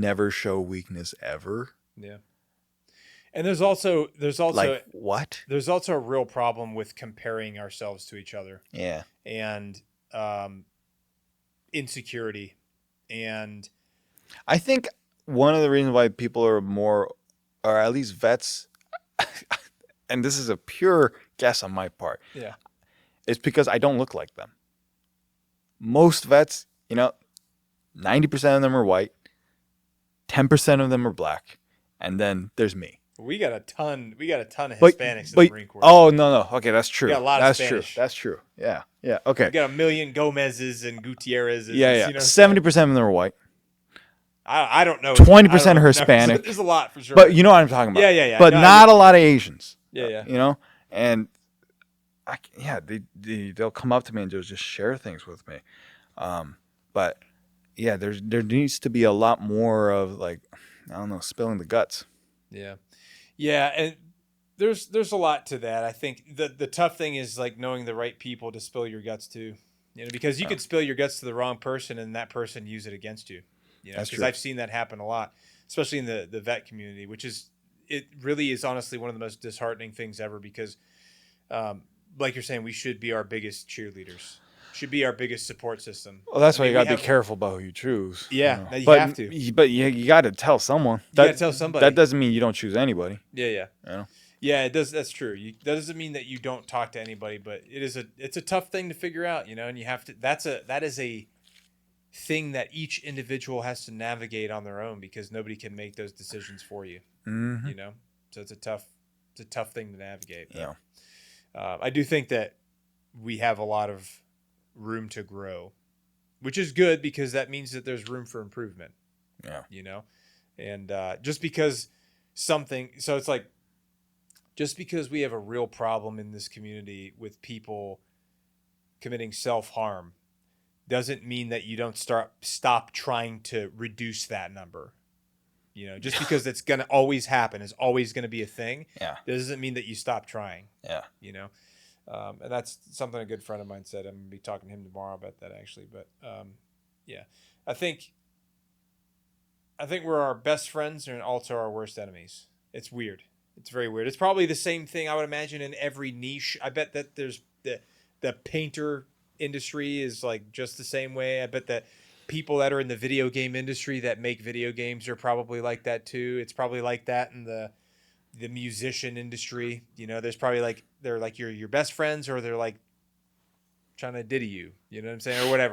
never show weakness ever. Yeah. And there's also Like, what? there's also a real problem with comparing ourselves to each other. Yeah. And insecurity. And I think one of the reasons why people are more, or at least vets, and this is a pure guess on my part, yeah. is because I don't look like them. Most vets, 90% of them are white, 10% of them are black, and then there's me. We got a ton of Hispanics in the Marine Corps. Oh, no. Okay, that's true. We got a lot of Spanish. That's true. Yeah. Okay. We got a million Gomez's and Gutierrez's. Yeah. 70% of them are white. I don't know. 20% are Hispanic. There's a lot for sure. But you know what I'm talking about. Yeah. But not a lot of Asians. Yeah. And they'll come up to me and just share things with me. But yeah, there needs to be a lot more of, like, I don't know, spilling the guts. Yeah, and there's a lot to that. I think the tough thing is, like, knowing the right people to spill your guts to, because you could spill your guts to the wrong person and that person use it against you. That's true. Because I've seen that happen a lot, especially in the vet community, which it really is honestly one of the most disheartening things ever, because like you're saying, we should be our biggest cheerleaders. Should be our biggest support system. Well, that's why you got to be careful about who you choose. Yeah, you have to. But you got to tell someone. You got to tell somebody. That doesn't mean you don't choose anybody. Yeah. Yeah, it does. That's true. That doesn't mean that you don't talk to anybody, but it's a tough thing to figure out, and you have to. That is a thing that each individual has to navigate on their own, because nobody can make those decisions for you. Mm-hmm. So it's a tough thing to navigate. Yeah. I do think that we have a lot of room to grow, which is good, because that means that there's room for improvement. Yeah. And just because it's like, just because we have a real problem in this community with people committing self-harm doesn't mean that you don't stop trying to reduce that number. Just because it's going to always happen, is always going to be a thing. Yeah. Doesn't mean that you stop trying. Yeah. And that's something a good friend of mine said. I'm going to be talking to him tomorrow about that, actually. But yeah, I think we're our best friends and also our worst enemies. It's weird. It's very weird. It's probably the same thing, I would imagine, in every niche. I bet that there's the painter industry is like just the same way. I bet that people that are in the video game industry that make video games are probably like that too. It's probably like that in the musician industry. There's probably like, they're like your best friends, or they're like trying to ditty you, you know what I'm saying, or whatever.